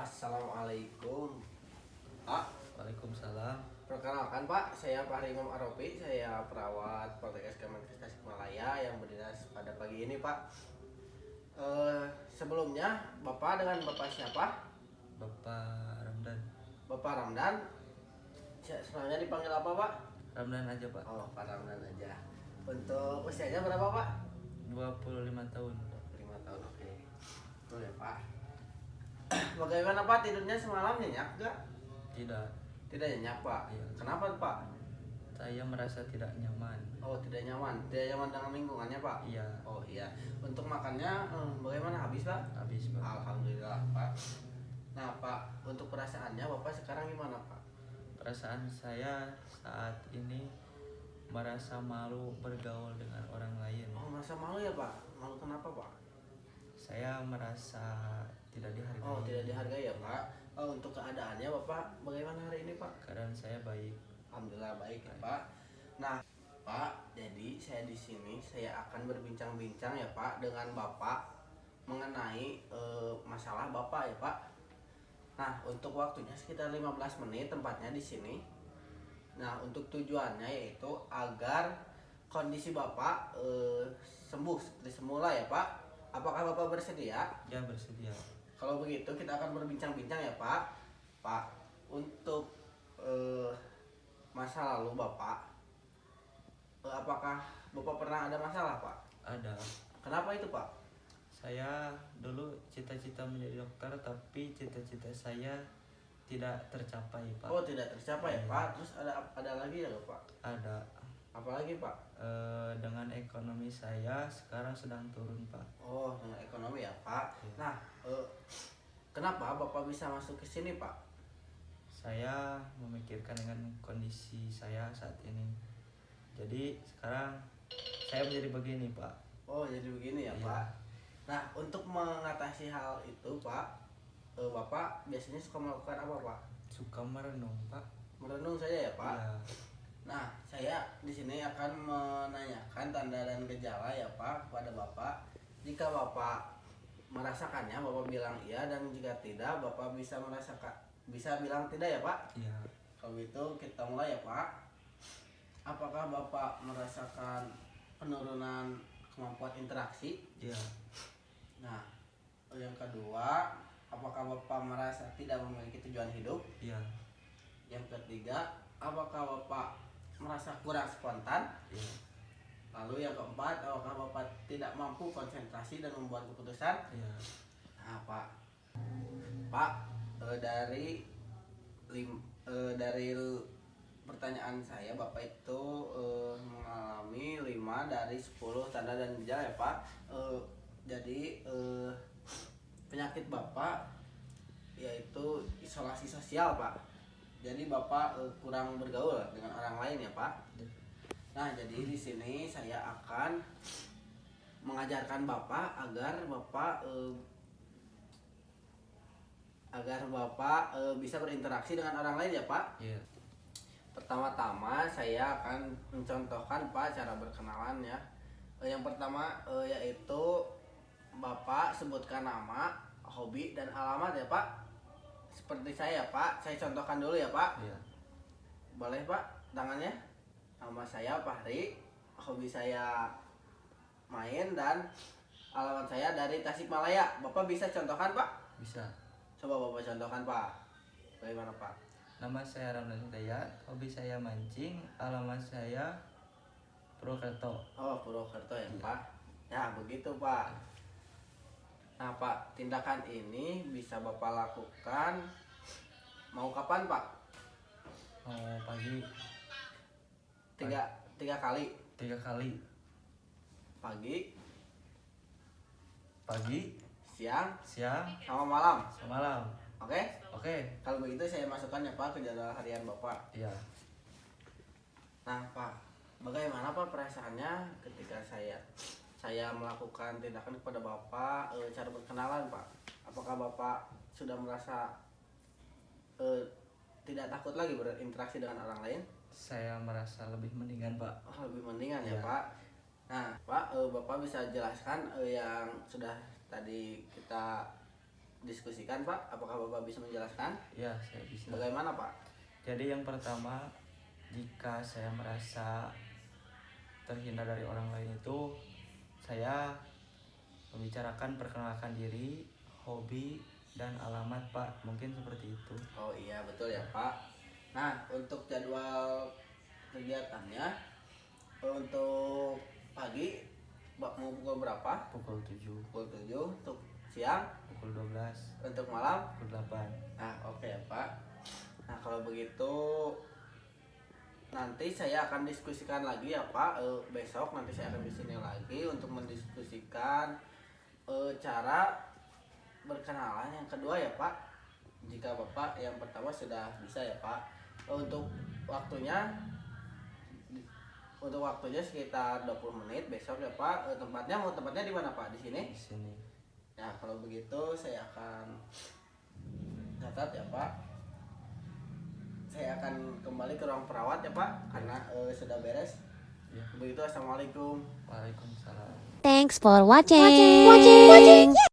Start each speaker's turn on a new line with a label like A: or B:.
A: Assalamualaikum. Pak,
B: Waalaikumsalam.
A: perkenalkan Pak, saya Pak Imam Aropi, saya perawat Poltekkes Kemenkes Tasikmalaya yang berdinas pada pagi ini Pak. Sebelumnya Bapak dengan Bapak siapa?
B: Bapak Ramdan.
A: Bapak Ramdan. Sebenarnya dipanggil apa Pak?
B: Ramdan aja, Pak.
A: Oh, Pak Ramdan aja. Untuk usianya berapa Pak?
B: 25 tahun.
A: 5 tahun, oke. Betul ya Pak. Bagaimana Pak tidurnya semalam nyenyak gak?
B: Tidak.
A: Tidak nyenyak Pak.
B: Iya.
A: Kenapa Pak?
B: Saya merasa tidak nyaman.
A: Oh, tidak nyaman. Tidak nyaman dengan lingkungannya Pak?
B: Iya.
A: Oh iya. Untuk makannya bagaimana, habis Pak?
B: Habis, Pak.
A: Alhamdulillah Pak. Nah Pak, untuk perasaannya Bapak sekarang gimana Pak?
B: Perasaan saya saat ini merasa malu bergaul dengan orang lain.
A: Oh, merasa malu ya Pak? Malu kenapa Pak?
B: Saya merasa tidak dihargai.
A: Oh, tidak dihargai ya Pak. Oh, untuk keadaannya Bapak bagaimana hari ini Pak?
B: Keadaan saya baik.
A: Alhamdulillah baik ya Pak. Nah Pak, jadi saya di sini saya akan berbincang-bincang ya Pak dengan Bapak mengenai masalah Bapak ya Pak. Nah, untuk waktunya sekitar 15 menit tempatnya di sini. Nah, untuk tujuannya yaitu agar kondisi Bapak sembuh seperti semula ya Pak. Apakah Bapak bersedia?
B: Ya, bersedia.
A: Kalau begitu kita akan berbincang-bincang ya Pak. Pak, untuk masa lalu Bapak, apakah Bapak pernah ada masalah Pak?
B: Ada.
A: Kenapa itu Pak?
B: Saya dulu cita-cita menjadi dokter, tapi cita-cita saya tidak tercapai, Pak.
A: Oh, tidak tercapai ya Pak. Terus ada lagi ya Pak?
B: Ada.
A: Apalagi Pak?
B: Dengan ekonomi saya sekarang sedang turun, Pak.
A: Oh, dengan ekonomi ya Pak.
B: Iya.
A: Nah, kenapa Bapak bisa masuk ke sini Pak?
B: Saya memikirkan dengan kondisi saya saat ini. Jadi sekarang saya menjadi begini, Pak.
A: Oh, jadi begini ya
B: Iya.
A: Pak. Nah, untuk mengatasi hal itu Pak, Bapak biasanya suka melakukan apa Pak?
B: Suka merenung, Pak.
A: Merenung saja ya Pak.
B: Iya.
A: Nah, saya di sini akan menanyakan tanda dan gejala ya Pak kepada Bapak. Jika Bapak merasakannya, Bapak bilang iya, dan jika tidak, Bapak bisa bilang tidak ya Pak.
B: Iya.
A: Kalau gitu kita mulai ya Pak. Apakah Bapak merasakan penurunan kemampuan interaksi?
B: Iya.
A: Nah, yang kedua, apakah Bapak merasa tidak memiliki tujuan hidup?
B: Iya.
A: Yang ketiga, apakah Bapak merasa kurang spontan?
B: Iya.
A: Lalu yang keempat, apakah Bapak tidak mampu konsentrasi dan membuat keputusan?
B: Iya.
A: Nah, Pak, dari pertanyaan saya, Bapak itu mengalami 5 dari 10 tanda dan gejala ya Pak. Jadi penyakit Bapak yaitu isolasi sosial Pak. Jadi Bapak kurang bergaul dengan orang lain ya Pak. Nah, jadi di sini saya akan mengajarkan Bapak agar Bapak bisa berinteraksi dengan orang lain ya Pak.
B: Iya.
A: Pertama-tama saya akan mencontohkan Pak cara berkenalan ya. Yang pertama yaitu Bapak sebutkan nama, hobi, dan alamat ya Pak. Seperti saya Pak, saya contohkan dulu ya Pak.
B: Iya.
A: Boleh Pak tangannya? Nama saya Fahri, hobi saya main, dan alamat saya dari Tasikmalaya. Bapak bisa contohkan Pak?
B: Bisa.
A: Coba Bapak contohkan Pak. Bagaimana Pak?
B: Nama saya Ramdan Hidayat, hobi saya mancing, alamat saya Purwokerto.
A: Oh, Purwokerto ya
B: Iya.
A: Pak. Ya begitu Pak. Nah Pak, tindakan ini bisa Bapak lakukan mau kapan Pak?
B: Oh, pagi
A: Tiga kali.
B: 3 kali.
A: Pagi,
B: Pagi,
A: siang,
B: siang,
A: sama malam.
B: semalam.
A: Oke?
B: Oke.
A: Kalau begitu saya masukkan ya Pak ke jadwal harian Bapak.
B: Iya.
A: Nah Pak, bagaimana Pak perasaannya ketika saya melakukan tindakan kepada Bapak, cara berkenalan Pak? Apakah Bapak sudah merasa tidak takut lagi berinteraksi dengan orang lain?
B: Saya merasa lebih mendingan, Pak.
A: Oh, lebih mendingan ya
B: Iya.
A: Pak. Nah Pak, Bapak bisa jelaskan yang sudah tadi kita diskusikan Pak. Apakah Bapak bisa menjelaskan?
B: Ya, saya bisa.
A: Bagaimana Pak?
B: Jadi yang pertama, jika saya merasa terhindar dari orang lain itu, saya membicarakan perkenalkan diri, hobi, dan alamat Pak. Mungkin seperti itu.
A: Oh iya betul ya Pak. Nah untuk jadwal kegiatannya untuk pagi mau pukul berapa?
B: Pukul 7,
A: Pukul 7. Untuk siang,
B: pukul 12,
A: untuk malam.
B: pukul 8.
A: Nah oke ya Pak. Nah kalau begitu nanti saya akan diskusikan lagi ya Pak. Besok nanti saya akan kesini lagi untuk mendiskusikan cara berkenalan yang kedua ya Pak. Jika Bapak yang pertama sudah bisa ya Pak. Untuk waktunya sekitar 20 menit besok ya Pak. Tempatnya di mana Pak? Di sini?
B: Di sini.
A: Ya kalau begitu saya akan catat ya Pak. Saya akan kembali ke ruang perawat ya Pak karena sudah beres.
B: Ya.
A: Begitu assalamualaikum.
B: Waalaikumsalam.
C: Thanks for watching.